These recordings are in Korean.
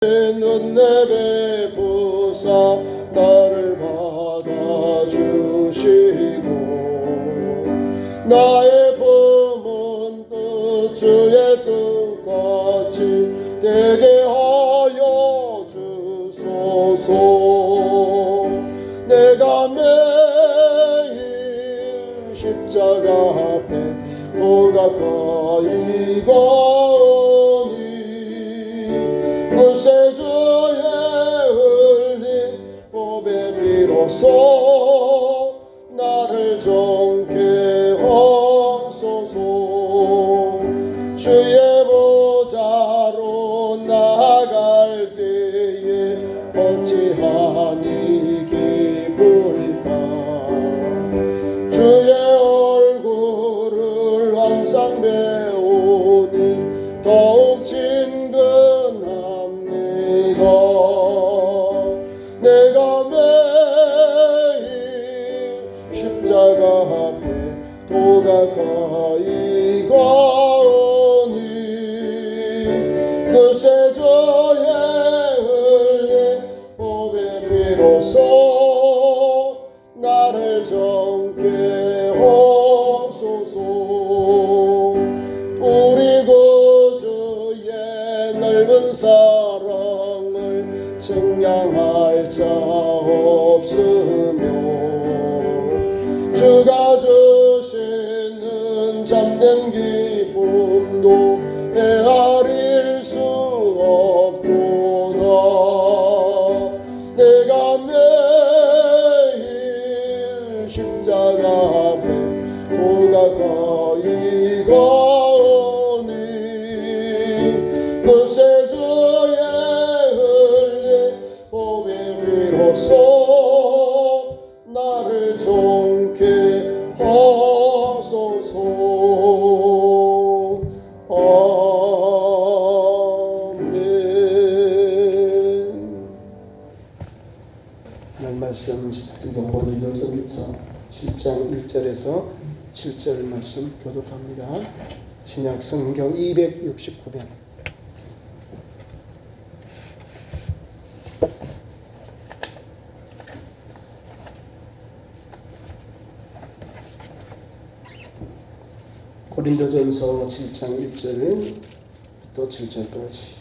는 내배 부사 나를 받아주시고 나의 품은 뜻 주의 뜻같이 되게 하여 주소서. 내가 매일 십자가 앞에 더 가까이 가오니 그새 주의 흘린 보배 비로소 나를 정케 하소서. 주의 보좌로 나아갈 때에 어찌하니 기쁠까. 주의 얼굴을 항상 배우니 더욱 친근합니다. 내가 매일 십자가 앞에 더 가까이 가오니 그새 저의 흘린 보배 비로소 나를 정케 하소서. 우리 구주의 넓은 사랑을 측량할 자 없으며 주가 주시는 참된 기쁨도 헤아릴 수 없도다. 내가 매일 십자가 앞에 더 가까이 가오니 그새 주의 흘린 보배 비로소 나를 정케 하소서. 아멘. 오늘 말씀 성경 본을 여정에서 7장 1절에서 7절 말씀 교독합니다. 신약 성경 269편. 고린도전서 7장 1절부터 7절까지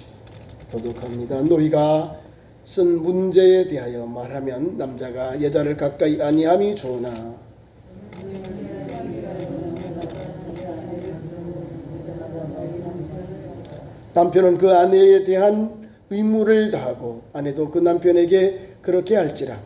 교독합니다. 너희가 쓴 문제에 대하여 말하면 남자가 여자를 가까이 아니함이 좋으나 남편은 그 아내에 대한 의무를 다하고 아내도 그 남편에게 그렇게 할지라.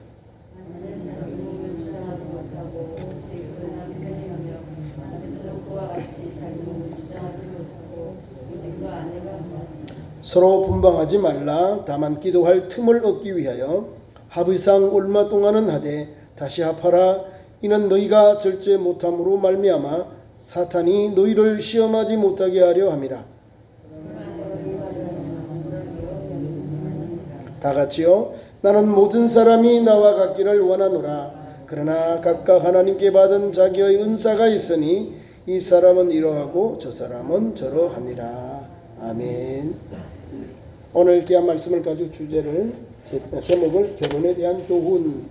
서로 분방하지 말라. 다만 기도할 틈을 얻기 위하여 합의상 얼마 동안은 하되 다시 합하라. 이는 너희가 절제 못함으로 말미암아 사탄이 너희를 시험하지 못하게 하려 함이라. 다 같이요. 나는 모든 사람이 나와 같기를 원하노라. 그러나 각각 하나님께 받은 자기의 은사가 있으니 이 사람은 이러하고 저 사람은 저러하니라. 아멘. 오늘 귀한 말씀을 가지고 제목을 결혼에 대한 교훈.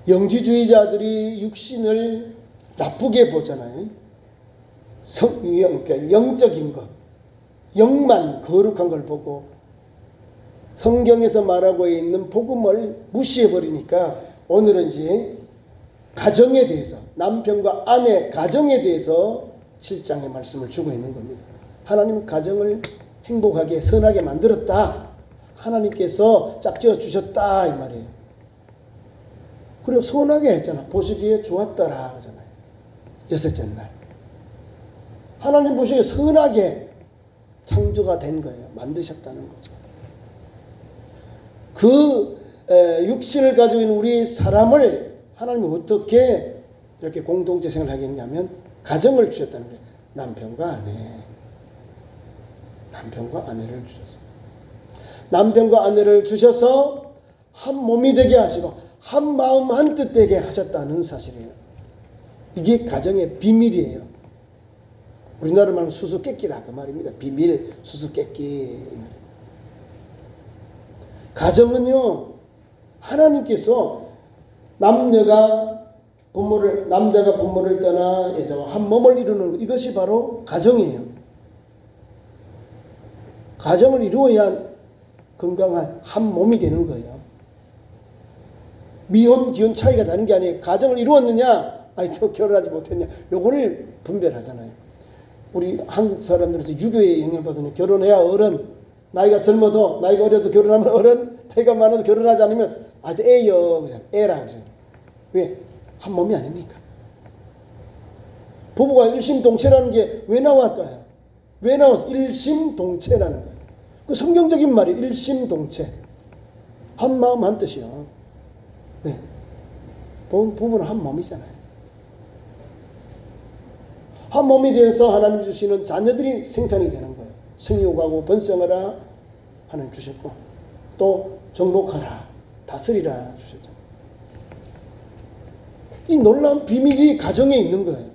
영지주의자들이 육신을 나쁘게 보잖아요. 영적인 것, 영만 거룩한 걸 보고 성경에서 말하고 있는 복음을 무시해버리니까 오늘은 이제 가정에 대해서, 남편과 아내 가정에 대해서 7장의 말씀을 주고 있는 겁니다. 하나님 가정을 행복하게 선하게 만들었다. 하나님께서 짝지어 주셨다 이 말이에요. 그리고 선하게 했잖아. 보시기에 좋았더라 하잖아요. 여섯째 날 하나님 보시기에 선하게 창조가 된 거예요. 만드셨다는 거죠. 그 육신을 가지고 있는 우리 사람을 하나님이 어떻게 이렇게 공동체 생활을 하게 했냐면 가정을 주셨다는 거예요. 남편과 아내를 주셨어요. 남편과 아내를 주셔서 한 몸이 되게 하시고 한 마음 한 뜻 되게 하셨다는 사실이에요. 이게 가정의 비밀이에요. 우리나라 말은 수수께끼다 그 말입니다. 비밀 수수께끼. 가정은요, 하나님께서 남자가 부모를 떠나 여자와 한 몸을 이루는 것, 이것이 바로 가정이에요. 가정을 이루어야 건강한 한 몸이 되는 거예요. 미혼, 기혼 차이가 나는 게 아니에요. 가정을 이루었느냐, 저 결혼하지 못했냐, 요거를 분별하잖아요. 우리 한국 사람들은 유교에 영향을 받으면 결혼해야 어른, 나이가 젊어도, 나이가 어려도 결혼하면 어른, 나이가 많아도 결혼하지 않으면 아주 애여, 애라 그러죠. 왜? 한 몸이 아닙니까? 부부가 일심동체라는 게 왜 나왔을까요? 왜 나왔어? 일심동체라는 거예요. 그 성경적인 말이 일심동체. 한 마음 한 뜻이요. 네. 부부는 한 몸이잖아요. 한 몸이 되어서 하나님 주시는 자녀들이 생산이 되는 거예요. 생육하고 번성하라 하나님 주셨고, 또 정복하라, 다스리라 주셨잖아요. 이 놀라운 비밀이 가정에 있는 거예요.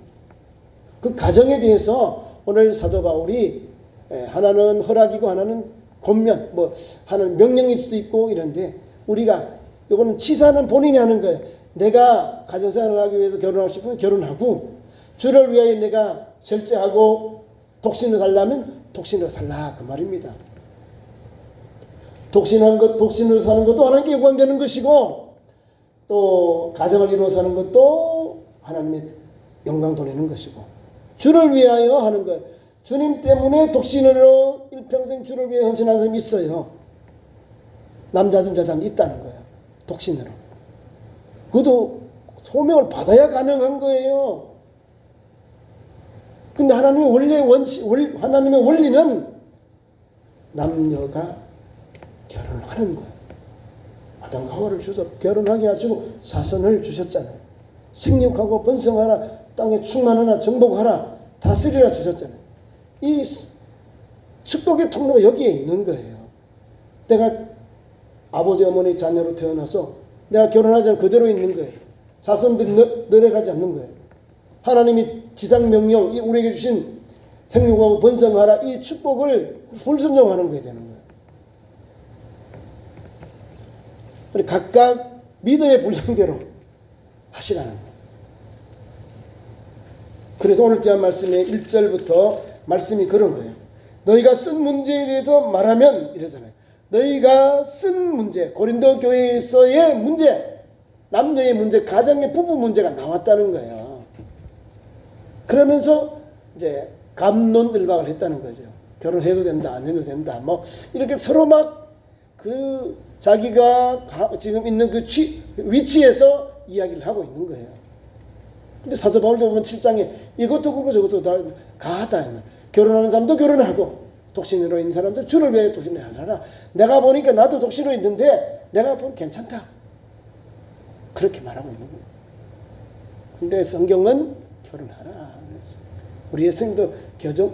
그 가정에 대해서 오늘 사도 바울이 하나는 허락이고 하나는 권면, 하나는 명령일 수도 있고 이런데, 우리가 이거는 치사는 본인이 하는 거예요. 내가 가정생활을 하기 위해서 결혼하고 싶으면 결혼하고, 주를 위하여 내가 절제하고 독신을 살려면 독신으로 살라 그 말입니다. 독신으로 사는 것도 하나님께 영광되는 것이고, 또 가정을 이루어 사는 것도 하나님의 영광 돌리는 것이고, 주를 위하여 하는 것, 주님 때문에 독신으로 일평생 주를 위해 헌신하는 사람이 있어요. 남자든 여자든 있다는 거예요. 독신으로. 그것도 소명을 받아야 가능한 거예요. 근데 하나님의 원리는 남녀가 결혼을 하는 거예요. 아담과 하와를 주셔서 결혼하게 하시고 사선을 주셨잖아요. 생육하고 번성하라, 땅에 충만하라, 정복하라, 다스리라 주셨잖아요. 이 축복의 통로가 여기에 있는 거예요. 내가 아버지 어머니 자녀로 태어나서 내가 결혼하지 않고 그대로 있는 거예요. 자손들이 내려가지 않는 거예요. 하나님이 지상명령, 우리에게 주신 생육하고 번성하라, 이 축복을 불순종하는 거에 되는 거예요. 각각 믿음의 분량대로 하시라는 거예요. 그래서 오늘 귀한 말씀의 1절부터 말씀이 그런 거예요. 너희가 쓴 문제에 대해서 말하면 이러잖아요. 너희가 쓴 문제, 고린도 교회에서의 문제, 남녀의 문제, 가정의 부부 문제가 나왔다는 거예요. 그러면서 이제 갑론을박을 했다는 거죠. 결혼해도 된다, 안 해도 된다, 이렇게 서로 자기가 지금 있는 그 위치에서 이야기를 하고 있는 거예요. 근데 사도 바울도 보면 7장에 이것도 그렇고 저것도 다 가하다. 결혼하는 사람도 결혼하고, 독신으로 있는 사람도 주를 위해 독신을 하라. 내가 보니까 나도 독신으로 있는데 내가 보면 괜찮다. 그렇게 말하고 있는 거예요. 근데 성경은 결혼하라. 우리의 성도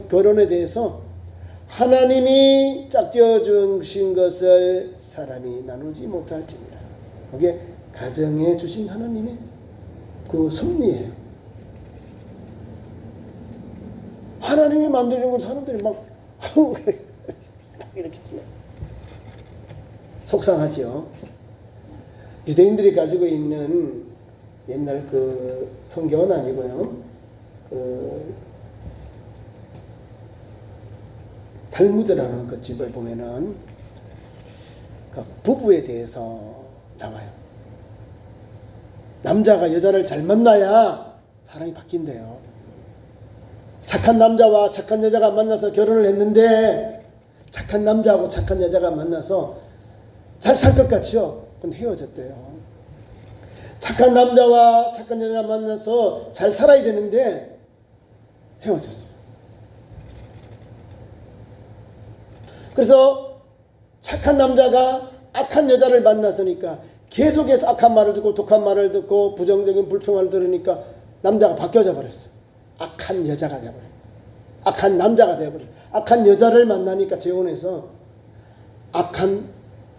결혼에 대해서 하나님이 짝지어 주신 것을 사람이 나누지 못할지니라. 그게 가정에 주신 하나님의 그 섭리예요. 하나님이 만드는 걸 사람들이 이렇게 속상하죠. 유대인들이 가지고 있는 옛날 그 성경은 아니고요. 탈무드라는 그 집을 보면은 그 부부에 대해서 나와요. 남자가 여자를 잘 만나야 사람이 바뀐대요. 착한 남자와 착한 여자가 만나서 결혼을 했는데, 착한 남자하고 착한 여자가 만나서 잘 살 것 같죠? 근데 헤어졌대요. 착한 남자와 착한 여자 만나서 잘 살아야 되는데 헤어졌어요. 그래서 착한 남자가 악한 여자를 만났으니까 계속해서 악한 말을 듣고 독한 말을 듣고 부정적인 불평을 들으니까 남자가 바뀌어져 버렸어요. 악한 여자가 되어버려요. 악한 남자가 되어버려요. 악한 여자를 만나니까 재혼해서 악한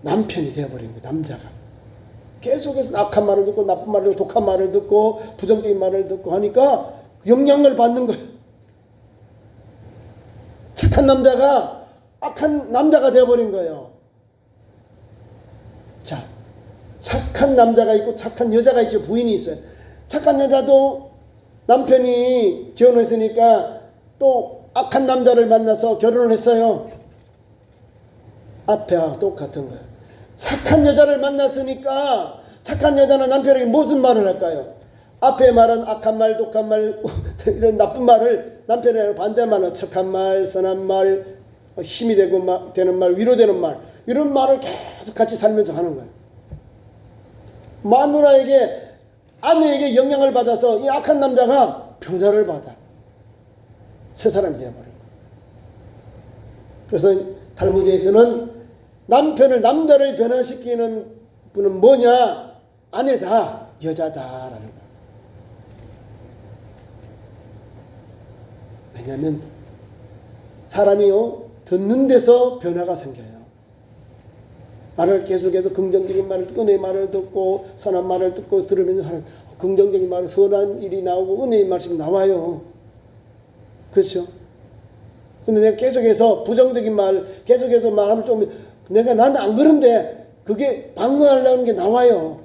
남편이 되어버린 거예요. 남자가 계속해서 악한 말을 듣고 나쁜 말을 듣고 독한 말을 듣고 부정적인 말을 듣고 하니까 영향을 받는 거예요. 그래서 남자가 바뀌어져 버린 거예요. 남자가. 계속해서 악한 말을 듣고 나쁜 말을 듣고 부정적인 말을 듣고 하니까 영향을 받는 거예요. 그래서 남자가 착한 남자가 악한 남자가 되어버린 거예요. 자, 착한 남자가 있고 착한 여자가 있죠. 부인이 있어요. 착한 여자도 남편이 재혼했으니까 또 악한 남자를 만나서 결혼을 했어요. 앞에와 똑같은 거예요. 착한 여자를 만났으니까 착한 여자는 남편에게 무슨 말을 할까요? 앞에 말은 악한 말, 독한 말, 이런 나쁜 말을 남편에게 반대말은 착한 말, 선한 말, 힘이 되는 말, 위로되는 말, 이런 말을 계속 같이 살면서 하는 거예요. 마누라에게, 아내에게 영향을 받아서 이 악한 남자가 변화를 받아 새 사람이 되어버린 거예요. 그래서 탈무드에서는 남자를 변화시키는 분은 뭐냐? 아내다, 여자다라는 거예요. 왜냐하면 사람이요, 듣는 데서 변화가 생겨요. 말을 계속해서 긍정적인 말을 듣고 내 말을 듣고 선한 말을 듣고 들으면서 하는 긍정적인 말, 선한 일이 나오고 은혜의 말씀이 나와요. 그렇죠? 근데 내가 계속해서 부정적인 말, 계속해서 마음을 좀, 나는 안 그런데 그게 방어하려는 게 나와요.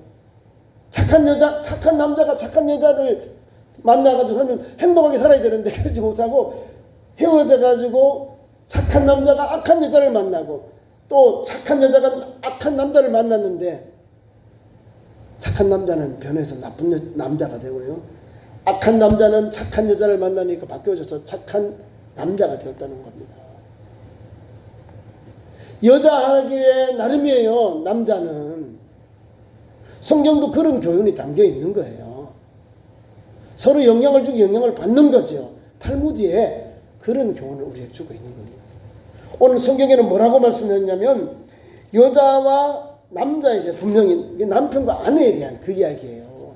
착한 여자, 착한 남자가 착한 여자를 만나가지고 하면 행복하게 살아야 되는데 그러지 못하고 헤어져가지고 착한 남자가 악한 여자를 만나고 또 착한 여자가 악한 남자를 만났는데 착한 남자는 변해서 나쁜 남자가 되고요. 악한 남자는 착한 여자를 만나니까 바뀌어져서 착한 남자가 되었다는 겁니다. 여자 하기에 나름이에요. 남자는. 성경도 그런 교훈이 담겨 있는 거예요. 서로 영향을 주고 영향을 받는 거죠. 탈무드에 그런 교훈을 우리에게 주고 있는 겁니다. 오늘 성경에는 뭐라고 말씀했냐면 여자와 남자에 대해 분명히 남편과 아내에 대한 그 이야기예요.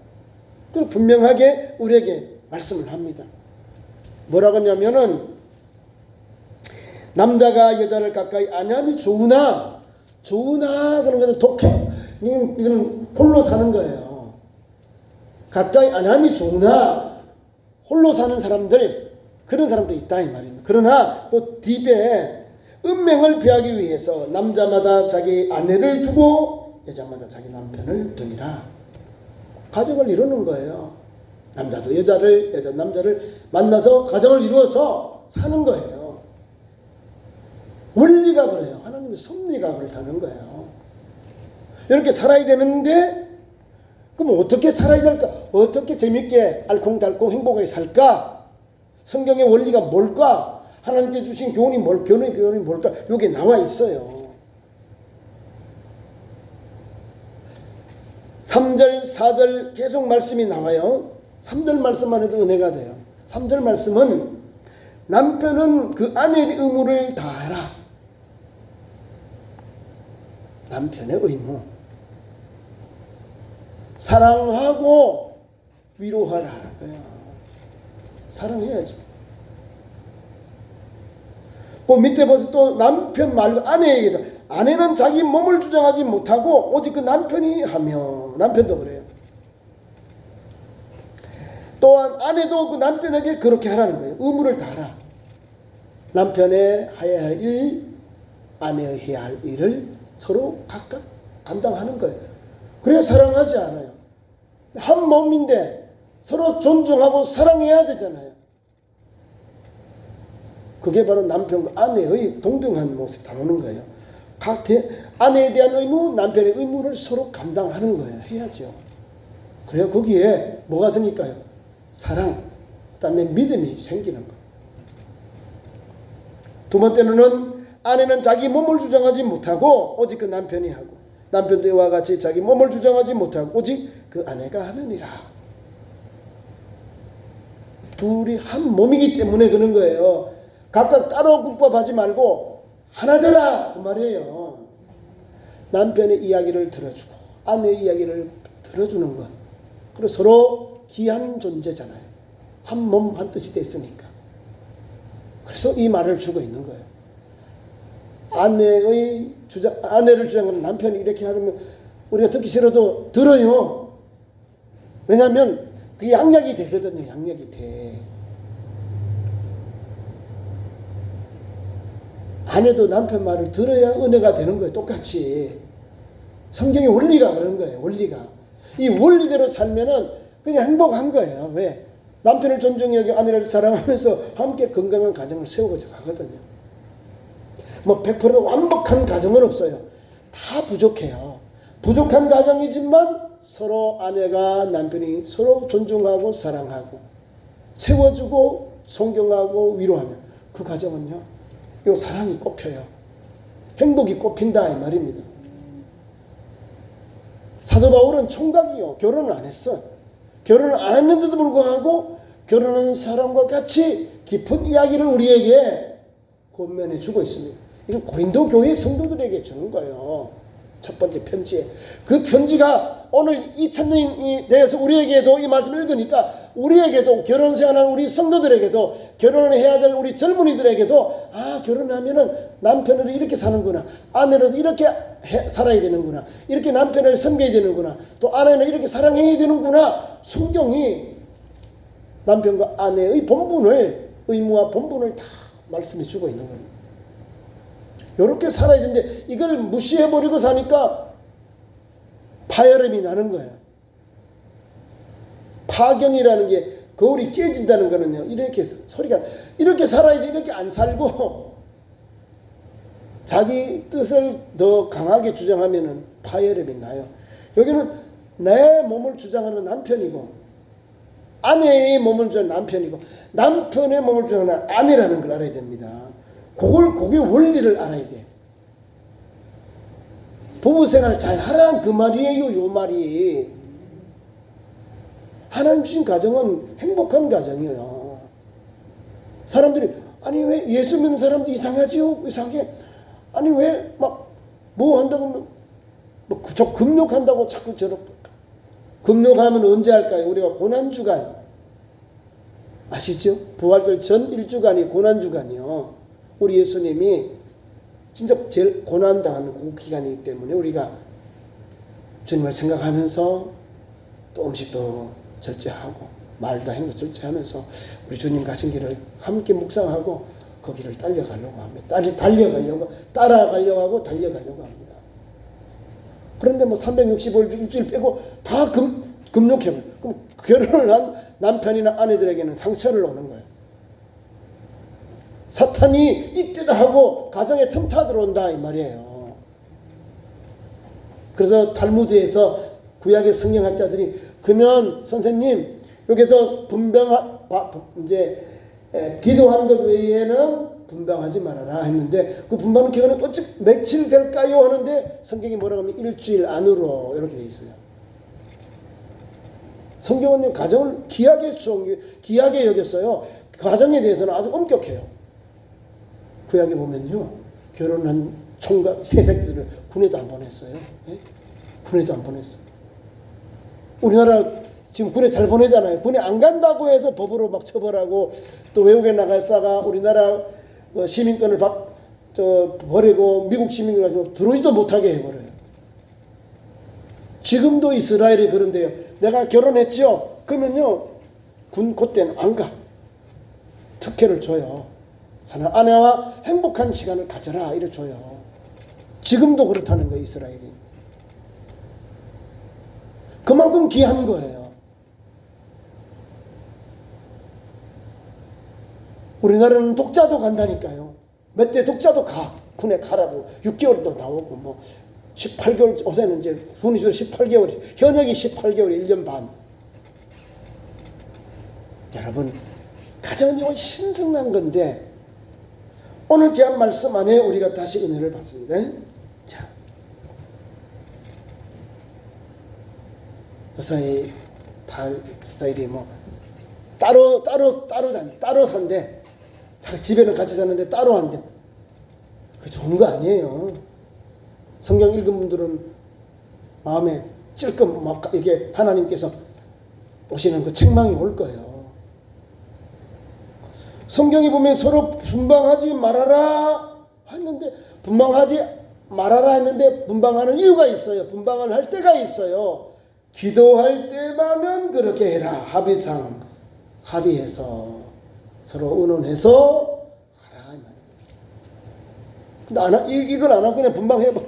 그 분명하게 우리에게 말씀을 합니다. 뭐라고 하냐면은 남자가 여자를 가까이 안하면 좋으나 그런 것은 독해. 이건 홀로 사는 거예요. 가까이 안하면 좋으나 홀로 사는 사람들, 그런 사람도 있다 이 말입니다. 그러나 그 딥에 운명을 피하기 위해서 남자마다 자기 아내를 두고 여자마다 자기 남편을 두니라. 가정을 이루는 거예요. 남자도 여자를, 여자 남자를 만나서 가정을 이루어서 사는 거예요. 원리가 그래요. 하나님의 섭리가 그렇다는 거예요. 이렇게 살아야 되는데 그럼 어떻게 살아야 될까? 어떻게 재밌게 알콩달콩 행복하게 살까? 성경의 원리가 뭘까? 하나님께 주신 교훈이 교훈이 뭘까? 여기 나와 있어요. 3절, 4절 계속 말씀이 나와요. 3절 말씀만 해도 은혜가 돼요. 3절 말씀은 남편은 그 아내의 의무를 다하라. 남편의 의무. 사랑하고 위로하라는 거야. 사랑해야죠. 그 밑에 보세요. 또 남편 말고 아내에게도. 아내는 자기 몸을 주장하지 못하고 오직 그 남편이 하며. 남편도 그래요. 또한 아내도 그 남편에게 그렇게 하라는 거예요. 의무를 다하라. 남편의 해야 할 일, 아내의 해야 할 일을 서로 각각 감당하는 거예요. 그래야 사랑하지 않아요. 한 몸인데 서로 존중하고 사랑해야 되잖아요. 그게 바로 남편과 아내의 동등한 모습 담는 거예요. 아내에 대한 의무, 남편의 의무를 서로 감당하는 거예요. 해야죠. 그래야 거기에 뭐가 생길까요? 사랑, 그 다음에 믿음이 생기는 거예요. 두 번째는 아내는 자기 몸을 주장하지 못하고 오직 그 남편이 하고, 남편도 이와 같이 자기 몸을 주장하지 못하고 오직 그 아내가 하느니라. 둘이 한 몸이기 때문에 그런 거예요. 각각 따로 국밥하지 말고 하나 되라 그 말이에요. 남편의 이야기를 들어주고 아내의 이야기를 들어주는 것. 그리고 서로 귀한 존재잖아요. 한 몸 한 뜻이 됐으니까. 그래서 이 말을 주고 있는 거예요. 아내를 주장하는 남편이 이렇게 하면 우리가 듣기 싫어도 들어요. 왜냐하면 그게 양약이 되거든요. 양약이 돼. 아내도 남편 말을 들어야 은혜가 되는 거예요. 똑같이. 성경의 원리가 그런 거예요. 원리가. 이 원리대로 살면은 그냥 행복한 거예요. 왜? 남편을 존중히 여기 아내를 사랑하면서 함께 건강한 가정을 세우고자 가거든요. 뭐 100% 완벽한 가정은 없어요. 다 부족해요. 부족한 가정이지만 서로 아내가 남편이 서로 존중하고 사랑하고 세워주고 존경하고 위로하면 그 가정은요, 이 사랑이 꽃펴요. 행복이 꽃핀다 이 말입니다. 사도 바울은 총각이요, 결혼을 안 했어. 결혼을 안 했는데도 불구하고 결혼한 사람과 같이 깊은 이야기를 우리에게 권면해 주고 있습니다. 이건 고린도 교회 성도들에게 주는 거예요. 첫 번째 편지에. 그 편지가 오늘 2000년이 되어서 우리에게도 이 말씀을 읽으니까 우리에게도 결혼 생활하는 우리 성도들에게도 결혼을 해야 될 우리 젊은이들에게도 결혼하면은 남편으로 이렇게 사는구나. 아내로서 이렇게 살아야 되는구나. 이렇게 남편을 섬겨야 되는구나. 또 아내는 이렇게 사랑해야 되는구나. 성경이 남편과 아내의 본분을, 의무와 본분을 다 말씀해 주고 있는 겁니다. 이렇게 살아야 되는데 이걸 무시해버리고 사니까 파열음이 나는 거예요. 파경이라는 게 거울이 깨진다는 거는요, 이렇게 소리가, 이렇게 살아야지 이렇게 안 살고 자기 뜻을 더 강하게 주장하면은 파열음이 나요. 여기는 내 몸을 주장하는 남편이고 아내의 몸을 주장하는 남편이고 남편의 몸을 주장하는 아내라는 걸 알아야 됩니다. 그게 원리를 알아야 돼. 부부생활 잘 하라는 그 말이에요. 요 말이. 하나님 주신 가정은 행복한 가정이에요. 사람들이 아니 왜 예수 믿는 사람도 이상하지요? 이상해. 아니 왜 막 뭐 한다고 저 금욕한다고 자꾸 저렇게. 금욕하면 언제 할까요? 우리가 고난주간 아시죠? 부활절 전 1주간이 고난주간이요. 우리 예수님이 진짜 제일 고난당하는 그 기간이기 때문에 우리가 주님을 생각하면서 또 음식도 절제하고 말도 행도 절제하면서 우리 주님 가신 길을 함께 묵상하고 그 길을 따라가려고 하고 달려가려고 합니다. 그런데 뭐 365일 일주일 빼고 다 금욕해요. 그럼 결혼을 한 남편이나 아내들에게는 상처를 오는 거예요. 사탄이 이때다 하고 가정에 틈타 들어온다 이 말이에요. 그래서 탈무드에서 구약의 성경학자들이 그러면 선생님 여기서 기도하는 것 외에는 분방하지 말아라 했는데 그 분방은 기간은 어찌 며칠 될까요 하는데 성경이 뭐라고 하면 일주일 안으로 이렇게 돼 있어요. 성경은 가정을 귀하게 여겼어요. 가정에 대해서는 아주 엄격해요. 구약에 보면요, 결혼한 총각 새새끼들을 군에도 안 보냈어요. 네? 군에도 안 보냈어요. 우리나라 지금 군에 잘 보내잖아요. 군에 안 간다고 해서 법으로 막 처벌하고 또 외국에 나갔다가 우리나라 시민권을 버리고 미국 시민을 가지고 들어오지도 못하게 해버려요. 지금도 이스라엘이 그런데요. 내가 결혼했지요. 그러면요, 군 그때는 안 가. 특혜를 줘요. 아내와 행복한 시간을 가져라 이래 줘요. 지금도 그렇다는 거예요. 이스라엘이. 그만큼 귀한 거예요. 우리나라는 독자도 간다니까요. 몇 대 독자도 가. 군에 가라고 6개월도 나오고 뭐 18개월, 요새는 이제 군의주로 18개월, 현역이 18개월, 1년 반. 여러분, 가정이 신성한 건데 오늘 귀한 말씀 안에 우리가 다시 은혜를 받습니다. 자, 요새 스타일이 뭐 따로 산대. 집에는 같이 사는데 따로 한대. 그 좋은 거 아니에요. 성경 읽은 분들은 마음에 찔끔 막 이게 하나님께서 오시는 그 책망이 올 거예요. 성경이 보면 서로 분방하지 말아라 했는데 분방하는 이유가 있어요. 분방을 할 때가 있어요. 기도할 때만은 그렇게 해라. 합의해서 서로 의논해서 하라. 이걸 안 하고 그냥 분방해봐.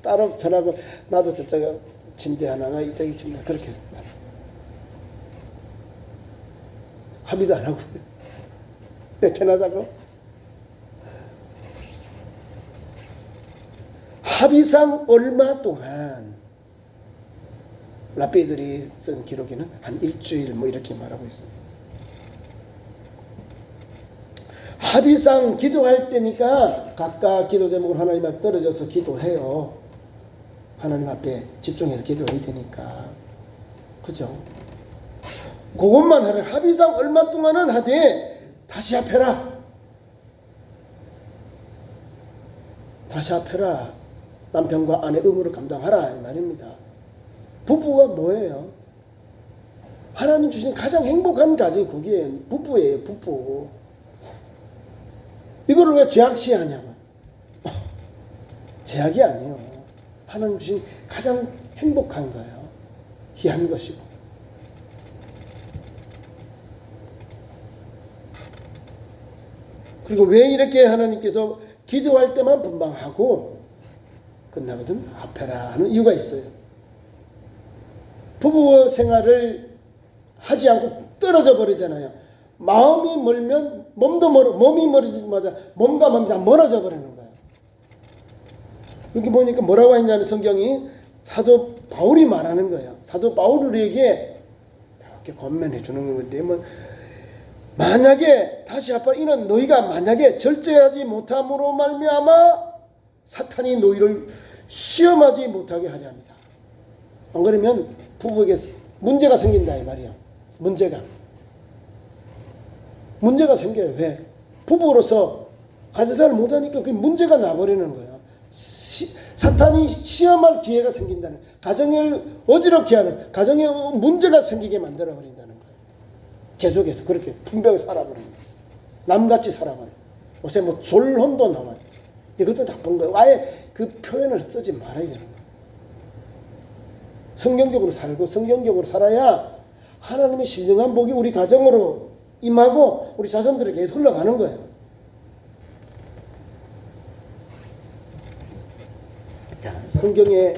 따로 편하고 나도 저쪽에 침대 하나, 나 이쪽에 침대 그렇게 합의도 안 하고 내 편하다고. 합의상 얼마 동안 라삐들이 쓴 기록에는 한 일주일 뭐 이렇게 말하고 있습니다. 합의상 기도할 때니까 각각 기도 제목을 하나님 앞에 떨어져서 기도해요. 하나님 앞에 집중해서 기도해야 되니까. 그죠? 그것만 하래. 합의상 얼마 동안은 하되 다시 합해라. 다시 합해라. 남편과 아내 의무를 감당하라 이 말입니다. 부부가 뭐예요? 하나님 주신 가장 행복한 가정이 거기에 부부예요. 부부. 이걸 왜 제약시하냐고. 제약이 아니에요. 하나님 주신 가장 행복한 거예요. 귀한 것이고. 그리고 왜 이렇게 하나님께서 기도할 때만 분방하고 끝나거든 합해라 하는 이유가 있어요. 부부 생활을 하지 않고 떨어져 버리잖아요. 마음이 멀면 몸도 멀어, 몸이 멀어지자마자 몸과 마음이 다 멀어져 버리는 거예요. 여기 보니까 뭐라고 했냐면 성경이 사도 바울이 말하는 거예요. 사도 바울이 우리에게 이렇게 권면해 주는 건데 뭐 만약에 다시 한번 이는 너희가 만약에 절제하지 못함으로 말미암아 사탄이 너희를 시험하지 못하게 하려 합니다. 안 그러면 부부에게 문제가 생긴다 이 말이야. 문제가 생겨요. 왜? 부부로서 가정생활을 못하니까 그 문제가 나버리는 거예요. 사탄이 시험할 기회가 생긴다는, 가정을 어지럽게 하는, 가정에 문제가 생기게 만들어버린다는 거예요. 계속해서 그렇게 풍부하게 살아버리는 거예요. 남같이 살아버려요. 요새 뭐 졸혼도 나와요. 이것도 나쁜 거예요. 아예 그 표현을 쓰지 말아야 되는 거예요. 성경적으로 살고 성경적으로 살아야 하나님의 신령한 복이 우리 가정으로 임하고 우리 자손들에게 흘러가는 거예요. 자, 성경에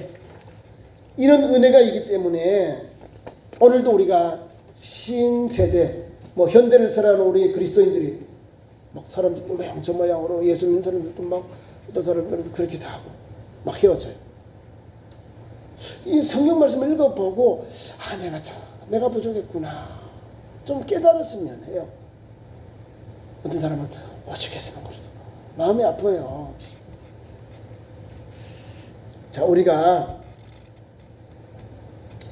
이런 은혜가 있기 때문에 오늘도 우리가 신세대, 뭐 현대를 살아가는 우리 그리스도인들이 막 사람들이 모양 저 모양으로 예수 믿는 사람들도 막 어떤 사람들은 그렇게 다 하고 막 헤어져요. 이 성경 말씀을 읽어보고 내가 부족했구나 좀 깨달았으면 해요. 어떤 사람은 어쩌겠으면 그랬어. 마음이 아파요. 자, 우리가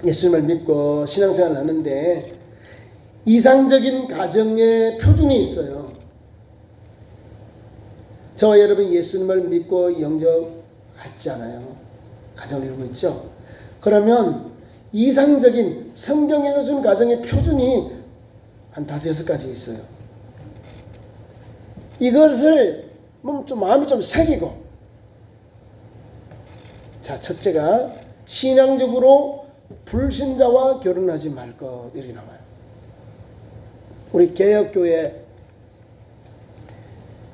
예수님을 믿고 신앙생활을 하는데 이상적인 가정의 표준이 있어요. 저와 여러분 예수님을 믿고 영접했잖아요. 가정을 이루고 있죠. 그러면 이상적인 성경에서 준 가정의 표준이 한 5-6가지 있어요. 이것을 좀 마음이 좀 새기고, 자, 첫째가 신앙적으로 불신자와 결혼하지 말 것 이렇게 나와요. 우리 개혁교회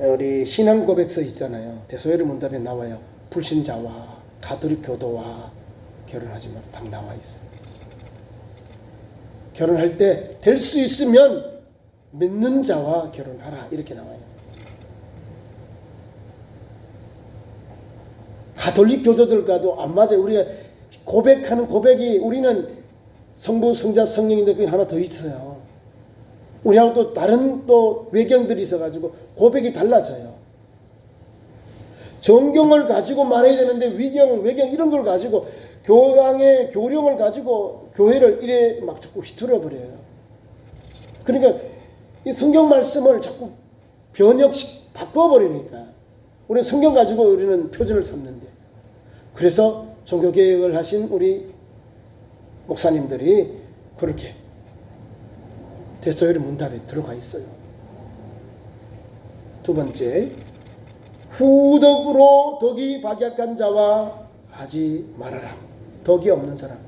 우리 신앙 고백서 있잖아요. 대소요리 문답에 나와요. 불신자와 가톨릭 교도와 결혼하지 말 딱 나와 있어요. 결혼할 때 될 수 있으면 믿는 자와 결혼하라 이렇게 나와요. 가톨릭 교도들과도 안 맞아요. 우리가 고백하는 고백이 우리는 성부, 성자, 성령인데 그게 하나 더 있어요. 우리하고 또 다른 또 외경들이 있어가지고 고백이 달라져요. 정경을 가지고 말해야 되는데 위경, 외경 이런 걸 가지고 교강의 교령을 가지고 교회를 이래 막 자꾸 휘둘러 버려요. 그러니까 이 성경 말씀을 자꾸 변형식 바꿔버리니까 우리는 성경 가지고 우리는 표준을 삼는데, 그래서 종교개혁을 하신 우리 목사님들이 그렇게 대소요리 문답에 들어가 있어요. 두 번째, 후덕으로 덕이 박약한 자와 하지 말아라. 덕이 없는 사람,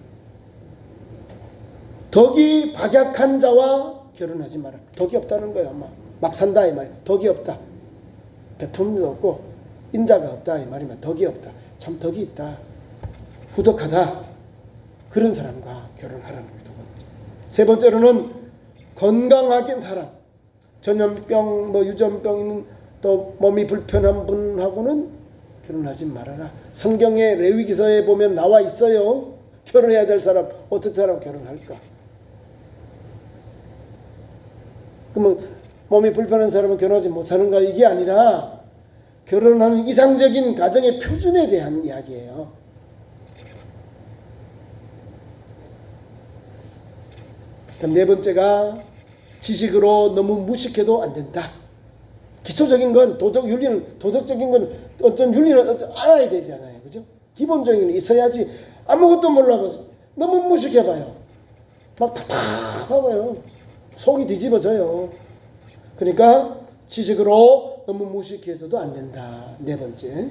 덕이 박약한 자와 결혼하지 마라. 덕이 없다는 거야. 막 산다 이 말이야. 덕이 없다. 베품도 없고 인자가 없다 이 말이면 덕이 없다. 참 덕이 있다. 후덕하다. 그런 사람과 결혼하라는 거예요. 두 번째. 세 번째로는 건강하긴 사람. 전염병, 유전병 있는 또 몸이 불편한 분하고는 결혼하지 말아라. 성경의 레위기서에 보면 나와 있어요. 결혼해야 될 사람, 어떤 사람 결혼할까? 그러면 몸이 불편한 사람은 결혼하지 못하는가? 이게 아니라 결혼하는 이상적인 가정의 표준에 대한 이야기예요. 그럼 네 번째가 지식으로 너무 무식해도 안 된다. 기초적인 건 도덕적인 건 어떤 윤리는 알아야 되잖아요. 그죠? 기본적인 건 있어야지. 아무것도 몰라봐서 너무 무식해봐요. 막 답답하고요. 속이 뒤집어져요. 그러니까 지식으로 너무 무식해서도 안 된다. 네 번째.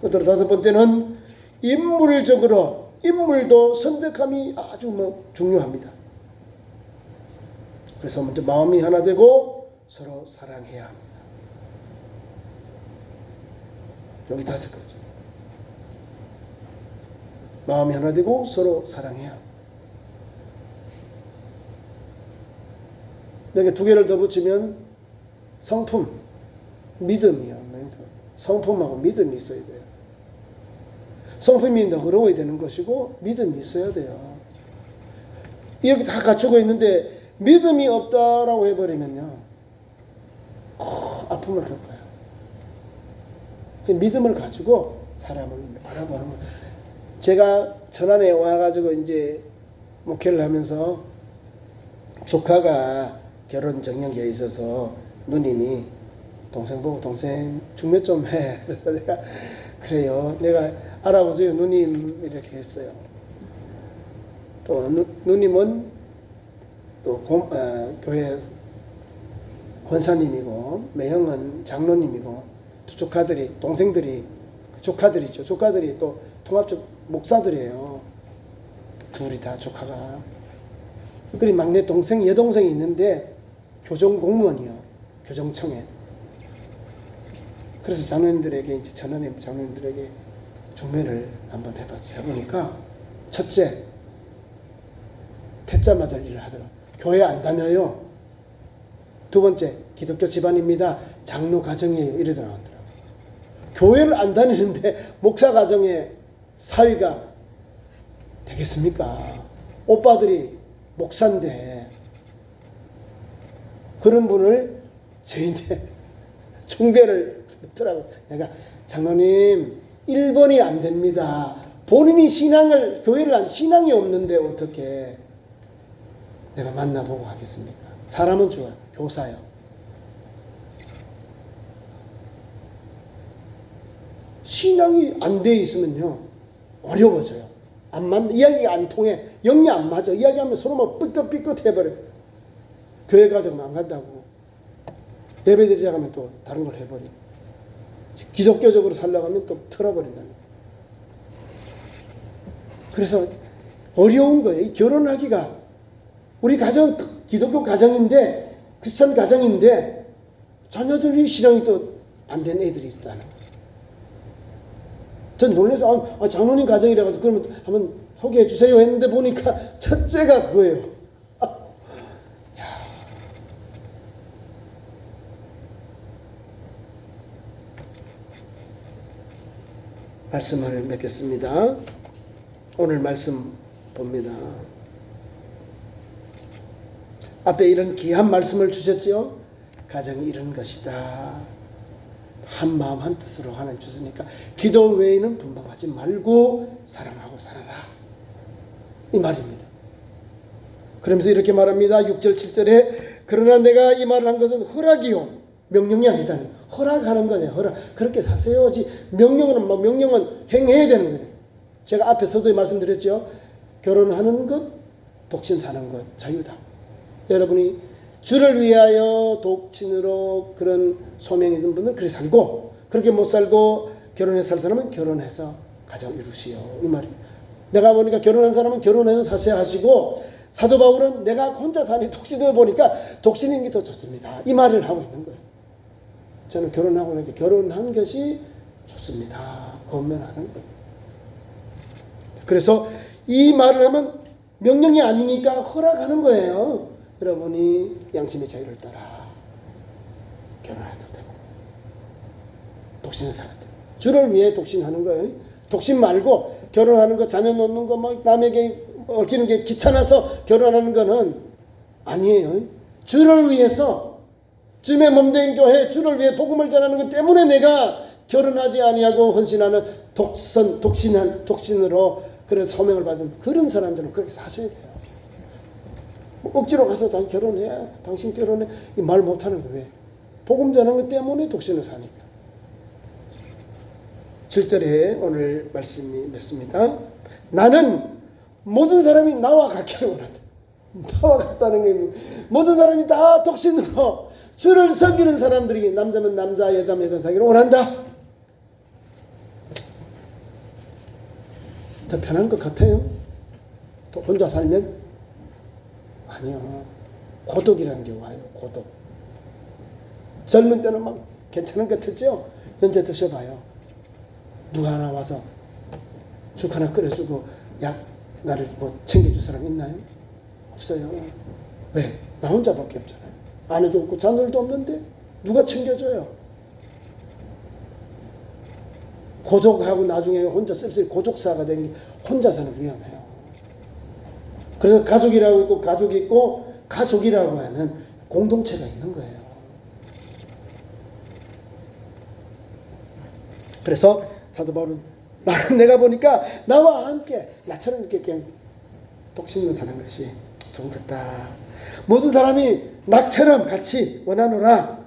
그리고 다섯 번째는 인물도 선택함이 아주 중요합니다. 그래서 먼저 마음이 하나 되고 서로 사랑해야 합니다. 여기 다섯 가지. 마음이 하나 되고 서로 사랑해야. 여기 두 개를 더 붙이면 성품, 믿음이요. 성품하고 믿음이 있어야 돼요. 성품이 너그러워야 되는 것이고 믿음이 있어야 돼요. 이렇게 다 갖추고 있는데 믿음이 없다라고 해버리면요, 아픔을 겪어요. 믿음을 가지고 사람을 바라보는 거예요. 제가 전안에 와가지고 이제 목회를 하면서 조카가 결혼 정년기에 있어서 누님이 동생 보고 동생 중매 좀 해. 그래서 내가 그래요. 내가 알아보세요 누님 이렇게 했어요. 또 누님은 또 교회 권사님이고 매형은 장로님이고 두 조카들이 동생들이 조카들이죠. 조카들이 또 통합적 목사들이에요. 둘이 다 조카가. 그리고 막내 동생 여동생이 있는데 교정 공무원이요. 교정청에. 그래서 장로님들에게 이제 전원의 장로님들에게 중매를 한번 해봤어요. 해보니까 첫째 태자 맞을 일을 하더라. 교회 안 다녀요. 두 번째 기독교 집안입니다. 장로 가정이에요. 이러더라고요. 교회를 안 다니는데 목사 가정에 사위가 되겠습니까? 오빠들이 목사인데 그런 분을 저희한테 중매를 했더라고요. 내가 장로님 1번이 안 됩니다. 본인이 신앙이 없는데 어떻게 내가 만나보고 하겠습니까? 사람은 좋아요. 교사요. 신앙이 안 돼 있으면요 어려워져요. 이야기가 안 통해. 영이 안 맞아. 이야기하면 서로 삐끗삐끗 해버려요. 교회 가정은 안 간다고. 예배 드리자 하면 또 다른 걸 해버리고. 기독교적으로 살려고 하면 또 틀어버린다는 거예요. 그래서 어려운 거예요. 결혼하기가. 우리 가정, 기독교 가정인데, 크리스천 가정인데, 자녀들이 신앙이 또 안 된 애들이 있다는 거예요. 전 놀라서, 장로님 가정이라고 그러면 한번 소개해 주세요 했는데 보니까 첫째가 그거예요. 말씀을 맺겠습니다. 오늘 말씀 봅니다. 앞에 이런 귀한 말씀을 주셨죠. 가정이 이런 것이다. 한 마음 한 뜻으로 하나님 주시니까 기도 외에는 분방하지 말고 사랑하고 살아라. 이 말입니다. 그러면서 이렇게 말합니다. 6절 7절에 그러나 내가 이 말을 한 것은 허락이요 명령이 아니다. 허락하는 거예요. 허락. 그렇게 사세요. 명령은 행해야 되는 거죠. 제가 앞에 서두에 말씀드렸죠. 결혼하는 것, 독신 사는 것, 자유다. 여러분이 주를 위하여 독신으로 그런 소명이 있는 분은 그렇게 살고, 그렇게 못 살고 결혼해서 살 사람은 결혼해서 가정 이루시오. 이 말입니다. 내가 보니까 결혼한 사람은 결혼해서 사셔야 하시고, 사도 바울은 내가 혼자 사니 독신을 보니까 독신인 게 더 좋습니다. 이 말을 하고 있는 거예요. 저는 결혼하고 나니까 결혼한 것이 좋습니다. 권면하는 거예요. 그래서 이 말을 하면 명령이 아니니까 허락하는 거예요. 여러분이 양심의 자유를 따라 결혼해도 되고 독신을 살아도 되고 주를 위해 독신하는 거예요. 독신 말고 결혼하는 거, 자녀 놓는 거, 막 남에게 얽히는 게 귀찮아서 결혼하는 거는 아니에요. 주를 위해서, 주의 몸된 교회, 주를 위해 복음을 전하는 것 때문에 내가 결혼하지 아니하고 헌신하는 독신으로 그런 소명을 받은 그런 사람들은 그렇게 사셔야 돼요. 억지로 가서 결혼해, 당신 결혼해, 이 말 못하는 거예요. 왜? 복음 전하는 것 때문에 독신을 사니까. 7절에 오늘 말씀이 맺습니다. 나는 모든 사람이 나와 같기를 원한다. 나와 같다는 게 모든 사람이 다 독신으로 주를 섬기는 사람들이 남자면 남자, 여자면 여자 사기를 원한다. 더 편한 것 같아요? 또 혼자 살면? 아니요. 고독이라는 게 와요. 고독. 젊은 때는 막 괜찮은 것 같죠? 현재 드셔봐요. 누가 하나 와서 죽 하나 끓여주고 약 나를 뭐 챙겨줄 사람 있나요? 없어요. 왜? 나 혼자밖에 없잖아요. 아내도 없고 자녀도 없는데 누가 챙겨줘요? 고독하고 나중에 혼자 쓸쓸히 고족사가 되는 게 혼자 사는 위험해요. 그래서 가족이라고 있고 가족이 있고 가족이라고 하는 공동체가 있는 거예요. 그래서 사도 바울은 나는 내가 보니까 나와 함께 나처럼 이렇게 그냥 독신으로 사는 것이 좋은 것 같다. 모든 사람이 나처럼 같이 원하노라.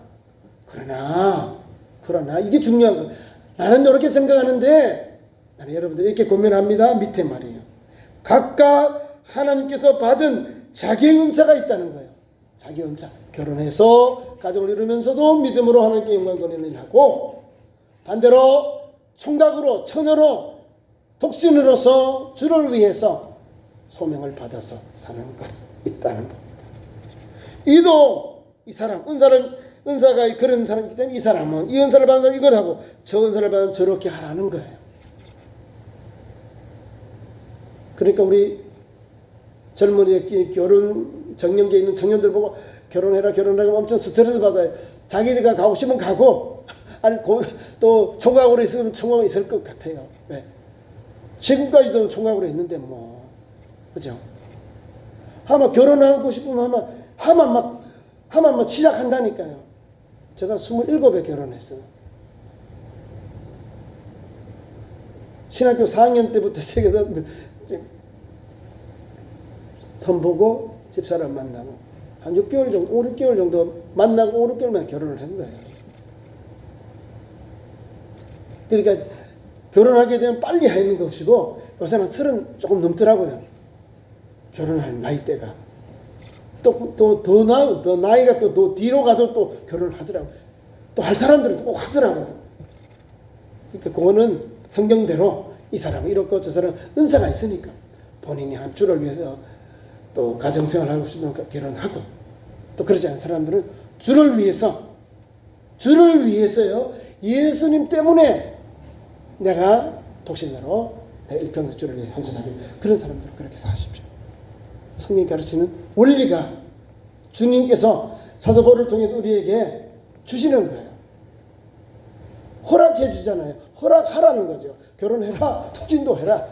그러나 이게 중요한 거예요. 나는 이렇게 생각하는데 나는 여러분들 이렇게 고민합니다. 밑에 말이에요. 각각 하나님께서 받은 자기의 은사가 있다는 거예요. 자기 은사. 결혼해서 가정을 이루면서도 믿음으로 하나님께 영광 돌리는 일을 하고 반대로 총각으로 처녀로 독신으로서 주를 위해서 소명을 받아서 사는 것 있다는 겁니다. 이도 이 사람 은사가 그런 사람이기 때문에 이 사람은 이 은사를 받은 사람 이걸 하고 저 은사를 받은 저렇게 하라는 거예요. 그러니까 우리 젊은이 결혼 정년기에 있는 청년들 보고 결혼해라 엄청 스트레스 받아요. 자기가 가고 싶으면 가고 아니 또 총각으로 있으면 총각으로 있을 것 같아요. 왜? 지금까지도 총각으로 있는데 뭐 그죠? 아마 결혼하고 싶으면 아마 막 시작한다니까요. 제가 27에 결혼했어요. 신학교 4학년 때부터 시작해서 선보고 집사람 만나고 한 6개월 정도, 5, 6개월 정도 만나고 5, 6개월만 결혼을 한 거예요. 그러니까 결혼하게 되면 빨리 하는 것이고 요새는 30 조금 넘더라고요. 결혼할 나이대가. 더 나이가 또 뒤로 가도 또 결혼을 하더라고요. 또 할 사람들은 꼭 하더라고요. 그러니까 그거는 성경대로 이 사람은 이렇고 저 사람은 은사가 있으니까 본인이 한 주를 위해서 또 가정생활 하고 싶으면 결혼하고 또 그러지 않은 사람들은 주를 위해서요. 예수님 때문에 내가 독신으로 내 일평생 주를 위해 헌신하게 그런 사람들은 그렇게 사십시오. 성경이 가르치는 원리가 주님께서 사도 바울을 통해서 우리에게 주시는 거예요. 허락해 주잖아요. 허락하라는 거죠. 결혼해라, 독신도 해라.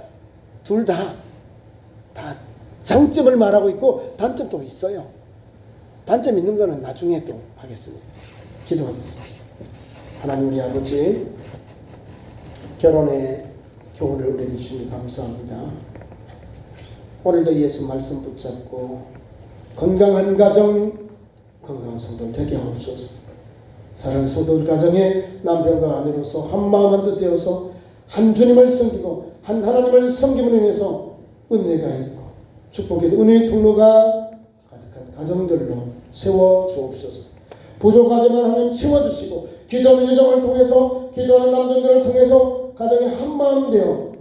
둘 다 장점을 말하고 있고 단점도 있어요. 단점 있는 거는 나중에 또 하겠습니다. 기도하겠습니다. 하나님 우리 아버지 결혼의 교훈을 우리에게 주시니 감사합니다. 오늘도 예수 말씀 붙잡고 건강한 가정, 건강한 성도를 되게 하옵소서. 사랑하는 성도들 가정에 남편과 아내로서 한 마음 한 뜻 되어서 한 주님을 섬기고 한 하나님을 섬김으로 인해서 은혜가 있고 축복의 은혜의 통로가 가득한 가정들로 세워주옵소서. 부족하지만 하나님 채워주시고 기도하는 여정을 통해서 기도하는 남편들을 통해서 가정이 한 마음 되어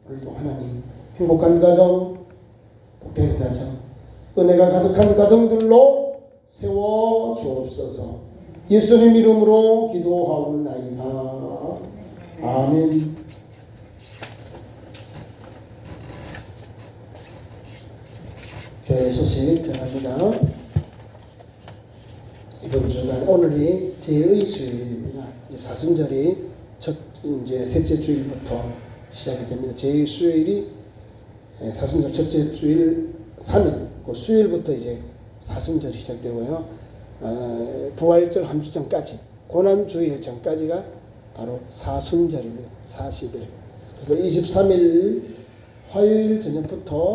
오늘도 하나님 행복한 가정, 복된 가정, 은혜가 가득한 가정들로 세워주옵소서. 예수님 이름으로 기도하옵나이다. 아멘. 교회 소식 전합니다. 이번 주간 오늘이 제의 수요일입니다. 이제 사순절이 이제 셋째 주일부터 시작이 됩니다. 제의 수요일이 사순절 첫째 주일 3일, 그 수요일부터 이제 사순절이 시작되고요. 부활절 한 주 전까지, 고난 주일 전까지가 바로 사순절입니다. 40일. 그래서 23일 화요일 저녁부터